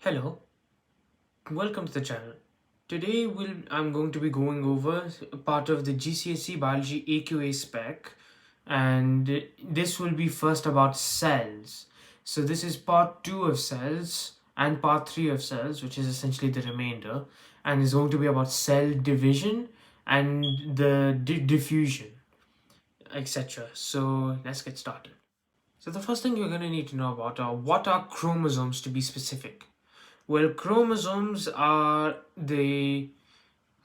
Hello, welcome to the channel. Today I'm going to be going over a part of the GCSE Biology AQA spec, and this will be first about cells. So this is part 2 of cells and part 3 of cells, which is essentially the remainder, and is going to be about cell division and the diffusion, etc. So let's get started. So the first thing you're going to need to know about are what are chromosomes, to be specific. Well, chromosomes are made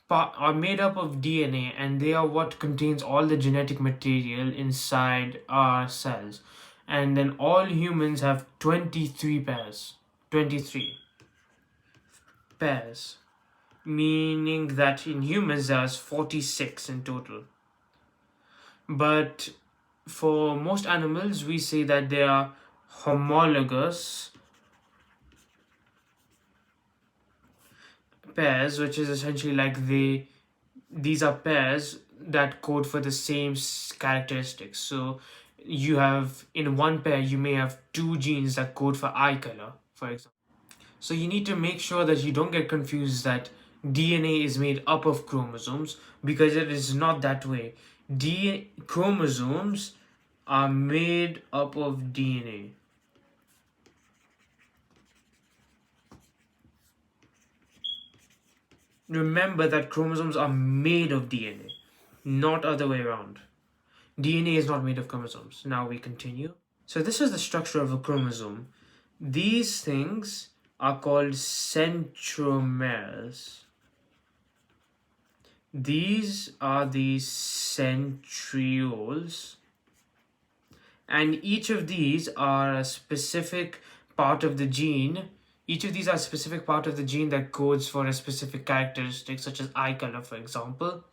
up of DNA, and they are what contains all the genetic material inside our cells. And then all humans have 23 pairs. 23 pairs, meaning that in humans there's 46 in total. But for most animals, we say that they are homologous pairs, which is essentially like these are pairs that code for the same characteristics. So you have in one pair you may have two genes that code for eye color, for example. So you need to make sure that you don't get confused that DNA is made up of chromosomes, because it is not that way. Chromosomes are made up of DNA. Remember that chromosomes are made of DNA, not other way around. DNA is not made of chromosomes. Now we continue. So this is the structure of a chromosome. These things are called centromeres. These are the centrioles, and each of these are a specific part of the gene. Each of these are a specific part of the gene that codes for a specific characteristic, such as eye color, for example.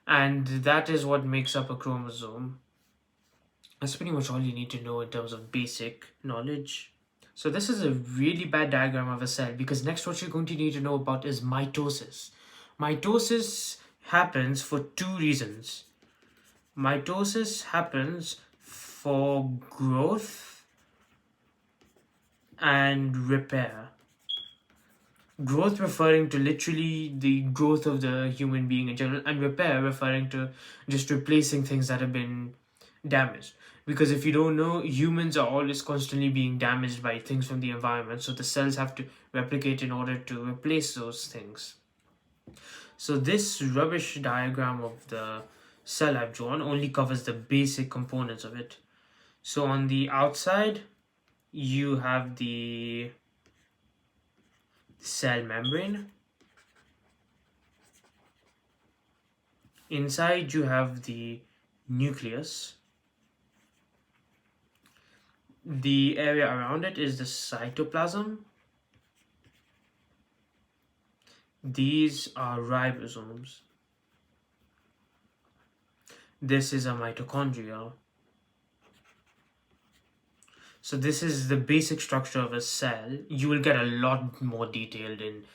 And that is what makes up a chromosome. That's pretty much all you need to know in terms of basic knowledge. So this is a really bad diagram of a cell, because next what you're going to need to know about is mitosis. Mitosis happens for two reasons. Mitosis happens for growth and repair. Growth referring to literally the growth of the human being in general, and repair referring to just replacing things that have been damaged. Because if you don't know, humans are always constantly being damaged by things from the environment, so the cells have to replicate in order to replace those things. So this rubbish diagram of the cell I've drawn only covers the basic components of it. So on the outside you have the cell membrane. Inside you have the nucleus. The area around it is the cytoplasm. These are ribosomes. This is a mitochondria. So this is the basic structure of a cell. You will get a lot more detailed in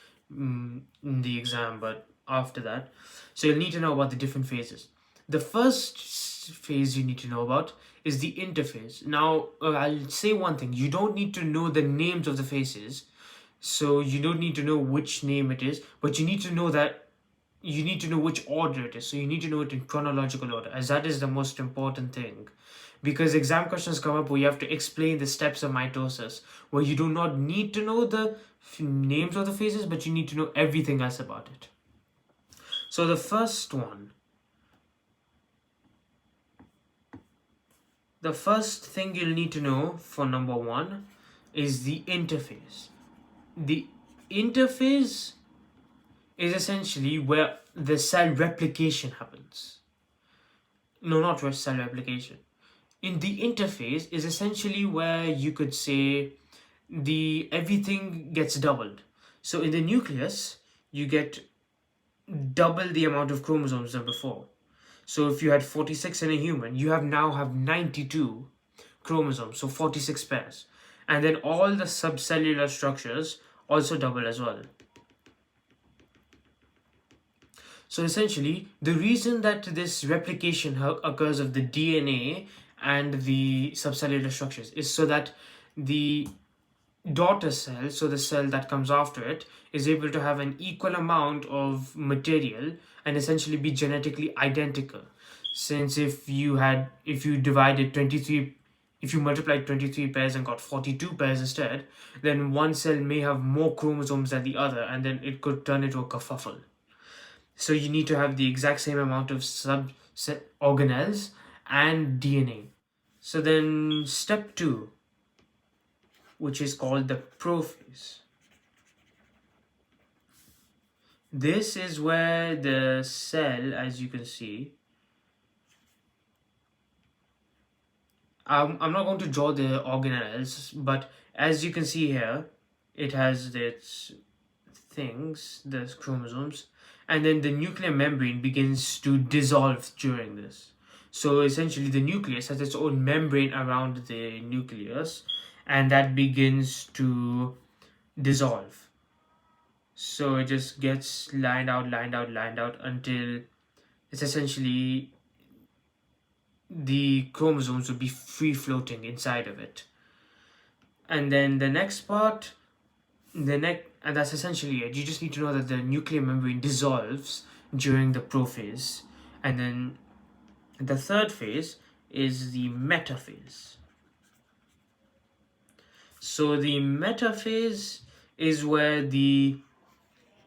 the exam, but after that. So you'll need to know about the different phases. The first phase you need to know about is the interphase. Now, I'll say one thing. You don't need to know the names of the phases. So you don't need to know which name it is, but you need to know which order it is. So you need to know it in chronological order, as that is the most important thing. Because exam questions come up where you have to explain the steps of mitosis, where you do not need to know the names of the phases, but you need to know everything else about it. So the first thing you'll need to know for number 1 is the interphase. The interphase is essentially where the cell replication happens. No, not cell replication. In the interphase is essentially where you could say everything gets doubled. So in the nucleus, you get double the amount of chromosomes than before. So if you had 46 in a human, you now have 92 chromosomes, so 46 pairs. And then all the subcellular structures also double as well. So essentially, the reason that this replication occurs of the DNA and the subcellular structures is so that the daughter cell, so the cell that comes after it, is able to have an equal amount of material and essentially be genetically identical. Since if you divided 23, if you multiplied 23 pairs and got 42 pairs instead, then one cell may have more chromosomes than the other, and then it could turn into a kerfuffle. So you need to have the exact same amount of sub organelles and DNA. So then step 2, which is called the prophase. This is where the cell, as you can see, I'm not going to draw the organelles, but as you can see here, it has its things, the chromosomes, and then the nuclear membrane begins to dissolve during this. So essentially, the nucleus has its own membrane around the nucleus, and that begins to dissolve. So it just gets lined out, lined out, lined out until it's essentially the chromosomes would be free floating inside of it. And then the next part, and that's essentially it. You just need to know that the nuclear membrane dissolves during the prophase, and then the third phase is the metaphase. So the metaphase is where the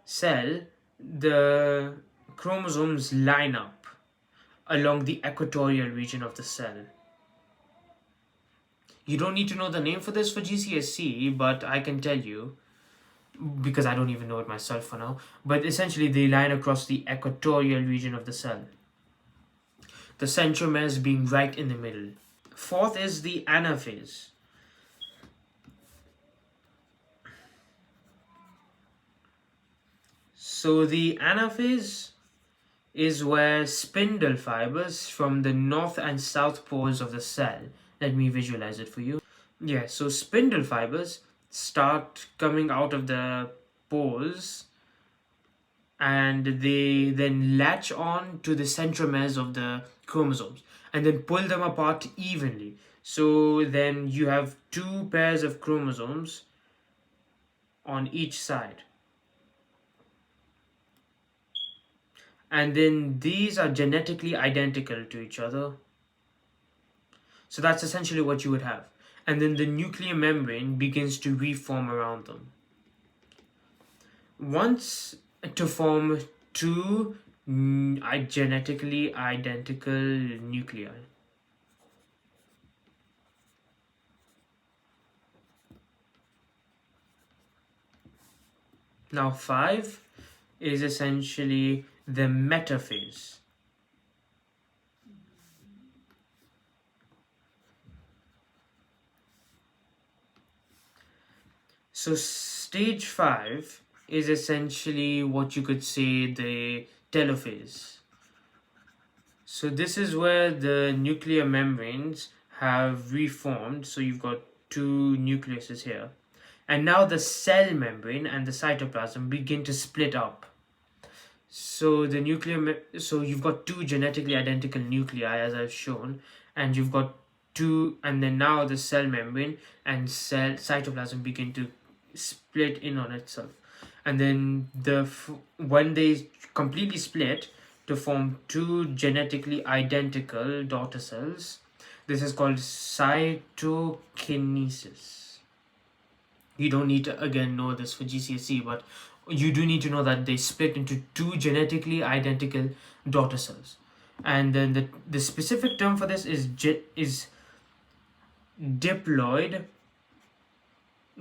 cell, the chromosomes line up along the equatorial region of the cell. You don't need to know the name for this for GCSE, but I can tell you because I don't even know it myself for now. But essentially, they line across the equatorial region of the cell, the centromeres being right in the middle. Fourth is the anaphase. So the anaphase is where spindle fibers from the north and south poles of the cell. Let me visualize it for you. Yeah, so spindle fibers start coming out of the poles, and they then latch on to the centromeres of the chromosomes and then pull them apart evenly. So then you have two pairs of chromosomes on each side. And then these are genetically identical to each other. So that's essentially what you would have. And then the nuclear membrane begins to reform around them. Once to form two genetically identical nuclei. Now 5 is essentially the metaphase. So stage 5 is essentially what you could say the telophase. So this is where the nuclear membranes have reformed. So you've got two nucleuses here. And now the cell membrane and the cytoplasm begin to split up. So so you've got two genetically identical nuclei as I've shown, and you've got two, and then now the cell membrane and cell cytoplasm begin to split in on itself, and then when they completely split to form two genetically identical daughter cells, this is called cytokinesis. You don't need to again know this for GCSE, but you do need to know that they split into two genetically identical daughter cells. And then the specific term for this is diploid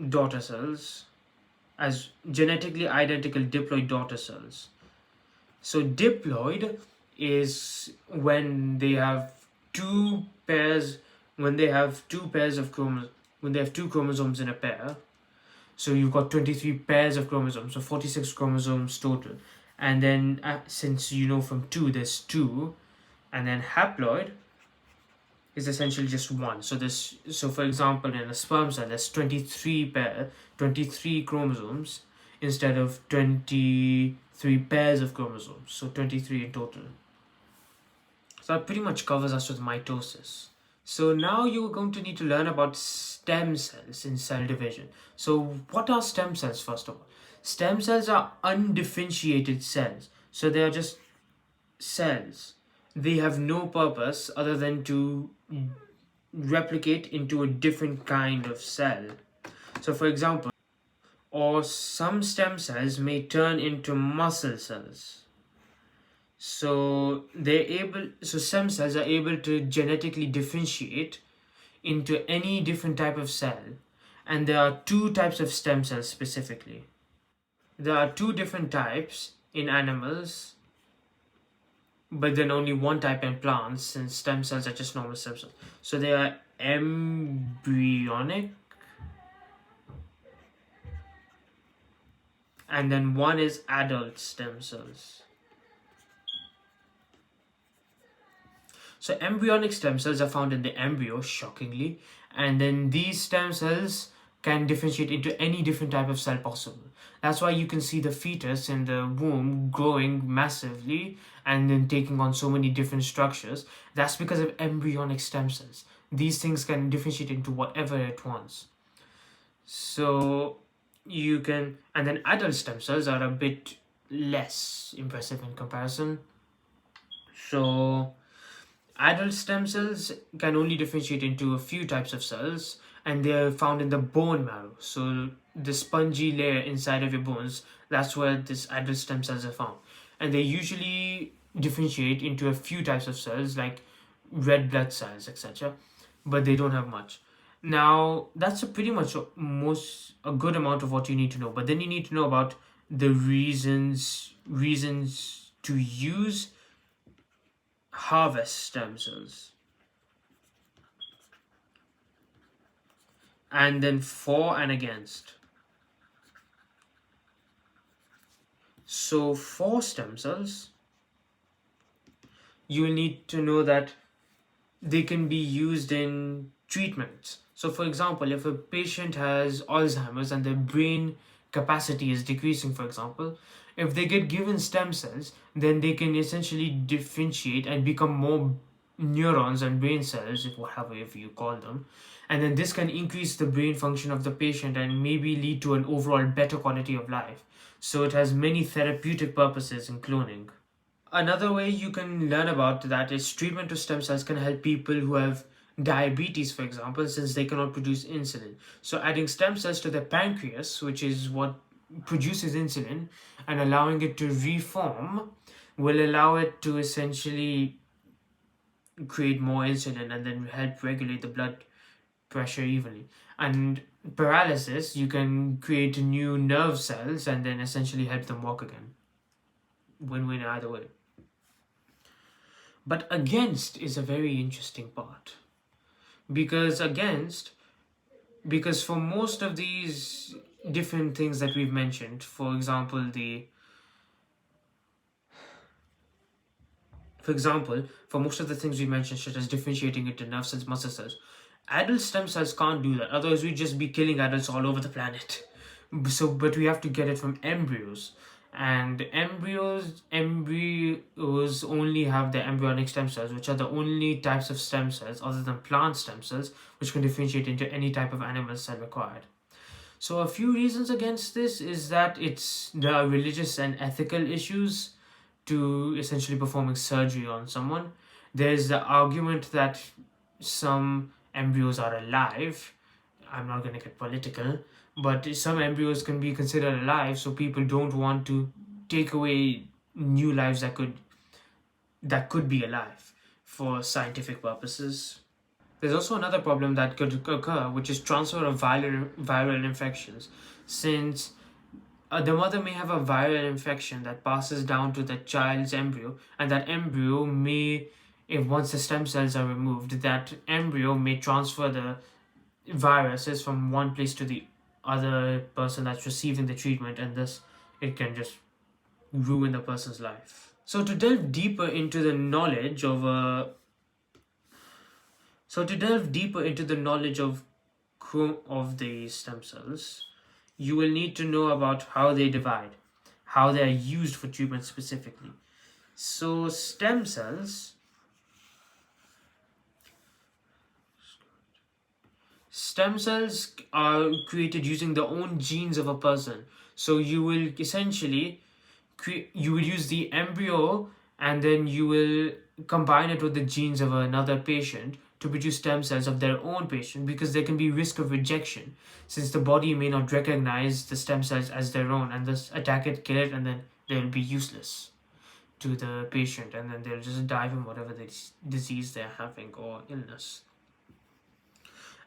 daughter cells, as genetically identical diploid daughter cells. So diploid is when they have two pairs when they have two chromosomes in a pair. So you've got 23 pairs of chromosomes, so 46 chromosomes total. And then since you know from 2 there's 2, and then haploid is essentially just 1. So for example, in a sperm cell there's 23 chromosomes instead of 23 pairs of chromosomes, so 23 in total. So that pretty much covers us with mitosis. So now you're going to need to learn about stem cells in cell division. So what are stem cells first of all? Stem cells are undifferentiated cells. So they are just cells. They have no purpose other than to replicate into a different kind of cell. So for example, or some stem cells may turn into muscle cells. So stem cells are able to genetically differentiate into any different type of cell, and there are two types of stem cells specifically. There are two different types in animals, but then only one type in plants, since stem cells are just normal stem cells. So they are embryonic, and then one is adult stem cells. So embryonic stem cells are found in the embryo, shockingly, and then these stem cells can differentiate into any different type of cell possible. That's why you can see the fetus in the womb growing massively and then taking on so many different structures. That's because of embryonic stem cells. These things can differentiate into whatever it wants. So you can, and then adult stem cells are a bit less impressive in comparison. So adult stem cells can only differentiate into a few types of cells, and they are found in the bone marrow. So the spongy layer inside of your bones, that's where this adult stem cells are found. And they usually differentiate into a few types of cells like red blood cells, etc. But they don't have much. Now that's pretty much a good amount of what you need to know. But then you need to know about the reasons to use harvest stem cells, and then for and against. So for stem cells, you will need to know that they can be used in treatments. So for example, if a patient has Alzheimer's and their brain capacity is decreasing, for example, if they get given stem cells, then they can essentially differentiate and become more neurons and brain cells, if however you call them, and then this can increase the brain function of the patient and maybe lead to an overall better quality of life. So it has many therapeutic purposes in cloning. Another way you can learn about that is treatment of stem cells can help people who have diabetes, for example, since they cannot produce insulin. So adding stem cells to the pancreas, which is what produces insulin, and allowing it to reform will allow it to essentially create more insulin and then help regulate the blood pressure evenly. And paralysis, you can create new nerve cells and then essentially help them walk again. Win-win either way. But against is a very interesting part, because because for most of these different things that we've mentioned, for example, for most of the things we mentioned, such as differentiating into nerve cells, muscle cells, adult stem cells can't do that. Otherwise, we'd just be killing adults all over the planet. But we have to get it from embryos, and embryos only have the embryonic stem cells, which are the only types of stem cells other than plant stem cells which can differentiate into any type of animal cell required. So a few reasons against this is that there are religious and ethical issues to essentially performing surgery on someone. There's the argument that some embryos are alive. I'm not going to get political, but some embryos can be considered alive, so people don't want to take away new lives that could be alive for scientific purposes. There's also another problem that could occur, which is transfer of viral infections, since the mother may have a viral infection that passes down to the child's embryo, and that embryo may, if once the stem cells are removed, that embryo may transfer the viruses from one place to the other person that's receiving the treatment, and thus it can just ruin the person's life. So to delve deeper into the knowledge of of the stem cells, you will need to know about how they divide, how they are used for treatment specifically. So stem cells Stem cells are created using the own genes of a person. So you will essentially you will use the embryo, and then you will combine it with the genes of another patient to produce stem cells of their own patient, because there can be risk of rejection since the body may not recognize the stem cells as their own and thus attack it, kill it, and then they will be useless to the patient, and then they'll just die from whatever the disease they're having or illness.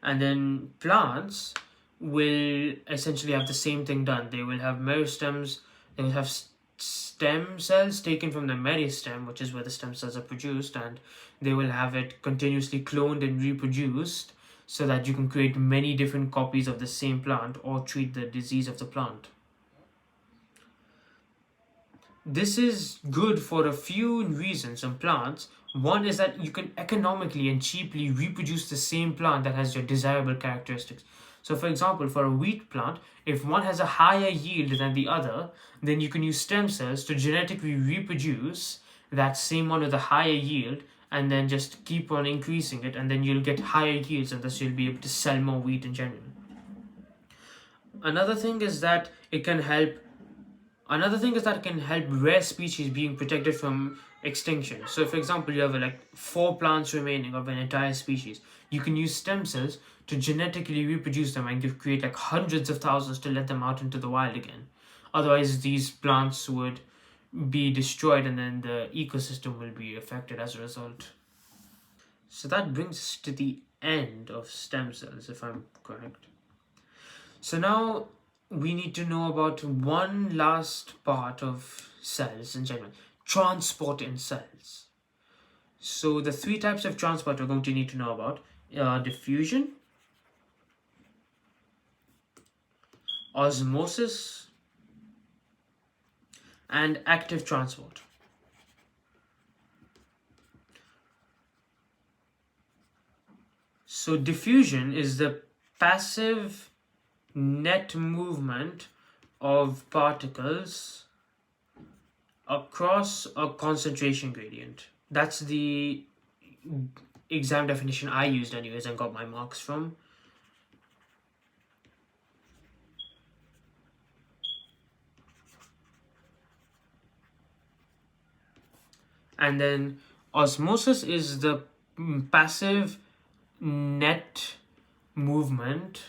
And then plants will essentially have the same thing done. They will have meristems, they will have stem cells taken from the meristem, which is where the stem cells are produced, and they will have it continuously cloned and reproduced so that you can create many different copies of the same plant or treat the disease of the plant. This is good for a few reasons in plants. One is that you can economically and cheaply reproduce the same plant that has your desirable characteristics. So, for example, for a wheat plant, if one has a higher yield than the other, then you can use stem cells to genetically reproduce that same one with a higher yield, and then just keep on increasing it, and then you'll get higher yields, and thus you'll be able to sell more wheat in general. Another thing is that it can help rare species being protected from extinction. So, for example, you have like 4 plants remaining of an entire species. You can use stem cells to genetically reproduce them and create like hundreds of thousands to let them out into the wild again. Otherwise, these plants would be destroyed, and then the ecosystem will be affected as a result. So that brings us to the end of stem cells, if I'm correct. So now we need to know about one last part of cells in general: transport in cells. So the 3 types of transport we're going to need to know about are diffusion, osmosis, and active transport. So diffusion is the passive net movement of particles across a concentration gradient. That's the exam definition I used anyways and got my marks from. And then osmosis is the passive net movement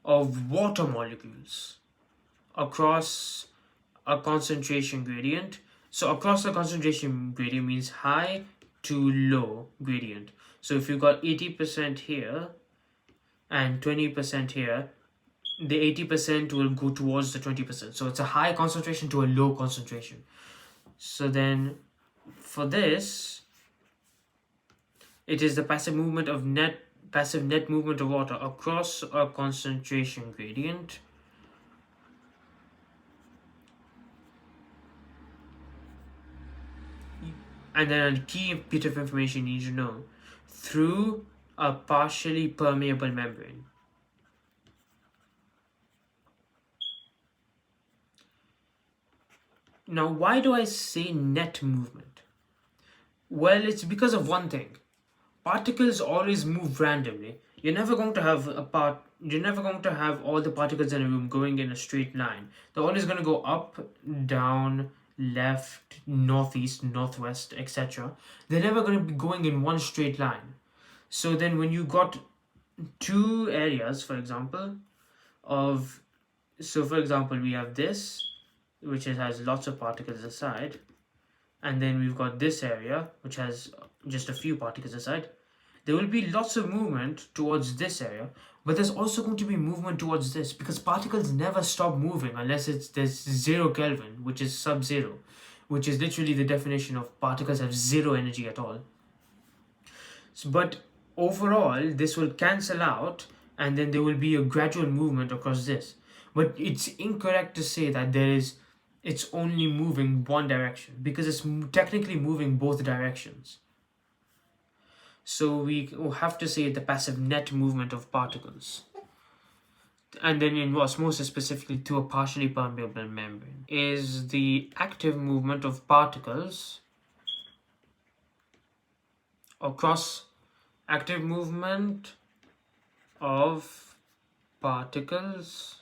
of water molecules across a concentration gradient. So across the concentration gradient means high to low gradient. So if you've got 80% here and 20% here, the 80% will go towards the 20%. So it's a high concentration to a low concentration. So then for this, it is the passive net movement of water across a concentration gradient. And then a key bit of information you need to know: through a partially permeable membrane. Now, why do I say net movement? Well, it's because of one thing. Particles always move randomly. You're never going to have all the particles in a room going in a straight line. They're always going to go up, down, left, northeast, northwest, etc. They're never going to be going in one straight line. So then when you got 2 areas, for example, we have this, which has lots of particles aside, and then we've got this area which has just a few particles aside. There will be lots of movement towards this area, but there's also going to be movement towards this, because particles never stop moving unless there's 0 Kelvin, which is sub-zero, which is literally the definition of particles have 0 energy at all. But overall, this will cancel out, and then there will be a gradual movement across this. But it's incorrect to say that it's only moving one direction, because it's technically moving both directions. So we have to say the passive net movement of particles. And then in osmosis, specifically to a partially permeable membrane, is the active movement of particles or cross active movement of particles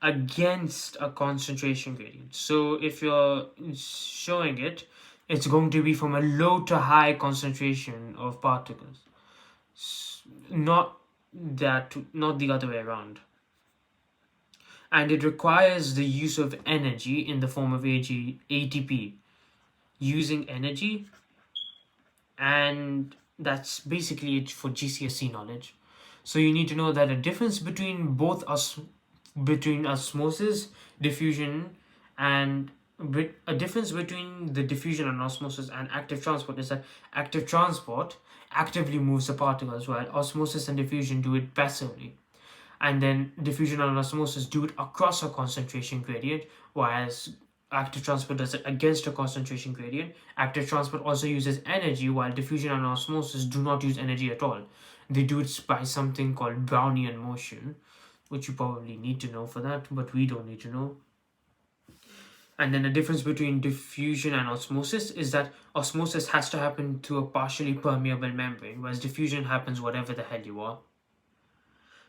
against a concentration gradient. So if you're showing it, it's going to be from a low to high concentration of particles, not not the other way around. And it requires the use of energy in the form of ATP, using energy, and that's basically it for GCSE knowledge. So you need to know that a difference between between osmosis, diffusion, and a difference between the diffusion and osmosis and active transport is that active transport actively moves the particles, while osmosis and diffusion do it passively. And then diffusion and osmosis do it across a concentration gradient, whereas active transport does it against a concentration gradient. Active transport also uses energy, while diffusion and osmosis do not use energy at all. They do it by something called Brownian motion, which you probably need to know for that, but we don't need to know. And then the difference between diffusion and osmosis is that osmosis has to happen through a partially permeable membrane, whereas diffusion happens whatever the hell you are.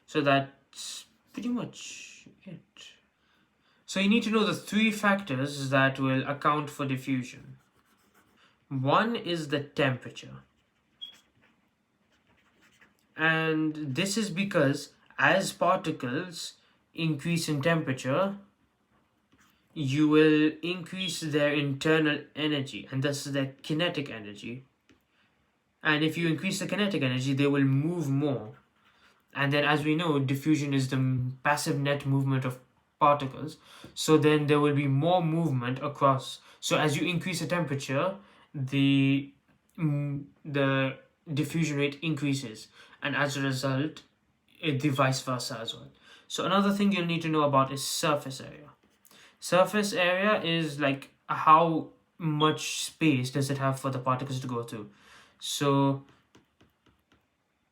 So that's pretty much it. So you need to know the three factors that will account for diffusion. One is the temperature. And this is because as particles increase in temperature, you will increase their internal energy and thus their kinetic energy. And if you increase the kinetic energy, they will move more. And then, as we know, diffusion is the passive net movement of particles. So then there will be more movement across. So as you increase the temperature, the diffusion rate increases, and as a result, the vice versa as well. So another thing you'll need to know about is surface area. Surface area is like how much space does it have for the particles to go through. So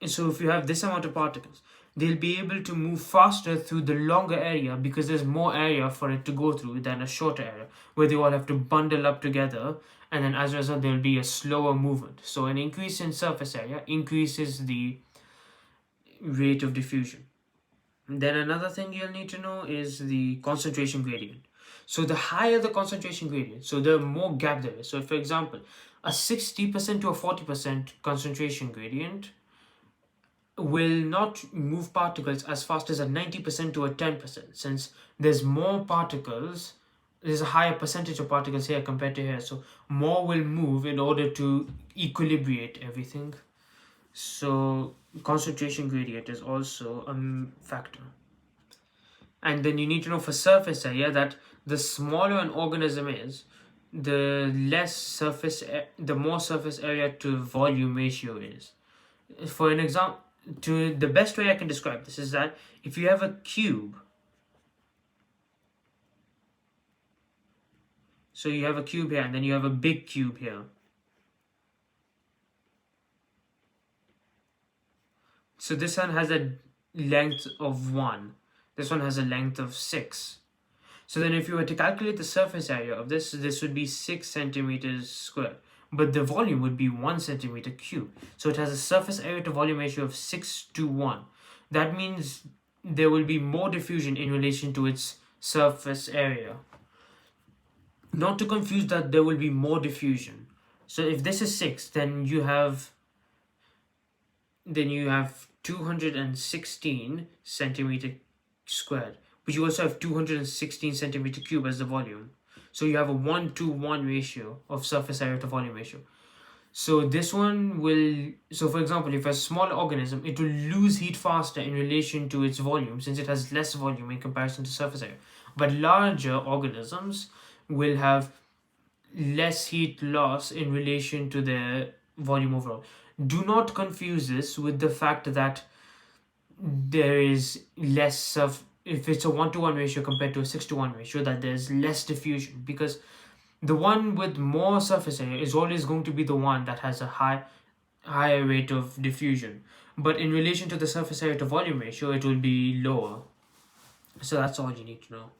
if you have this amount of particles, they'll be able to move faster through the longer area because there's more area for it to go through than a shorter area where they all have to bundle up together, and then as a result there'll be a slower movement. So an increase in surface area increases the rate of diffusion. Then another thing you'll need to know is the concentration gradient. So the higher the concentration gradient, so the more gap there is. So for example, a 60% to a 40% concentration gradient will not move particles as fast as a 90% to a 10%, since there's more particles, there's a higher percentage of particles here compared to here, so more will move in order to equilibrate everything. So concentration gradient is also a factor. And then you need to know for surface area that the smaller an organism is, the more surface area to volume ratio is. For an example, the best way I can describe this is that if you have a cube, so you have a cube here and then you have a big cube here. So this one has a length of 1. This one has a length of 6. So then if you were to calculate the surface area of this would be 6 centimeters squared. But the volume would be 1 centimeter cube. So it has a surface area to volume ratio of 6:1. That means there will be more diffusion in relation to its surface area. Not to confuse that there will be more diffusion. So if this is 6, then you have 216 centimeter squared. But you also have 216 centimeter cube as the volume. So you have a 1:1 ratio of surface area to volume ratio. So this one will, so for example, if a small organism, it will lose heat faster in relation to its volume since it has less volume in comparison to surface area. But larger organisms will have less heat loss in relation to their volume overall. Do not confuse this with the fact that there is less of, if it's a 1:1 ratio compared to a 6:1 ratio, that there's less diffusion, because the one with more surface area is always going to be the one that has a higher rate of diffusion, but in relation to the surface area to volume ratio it will be lower. So that's all you need to know.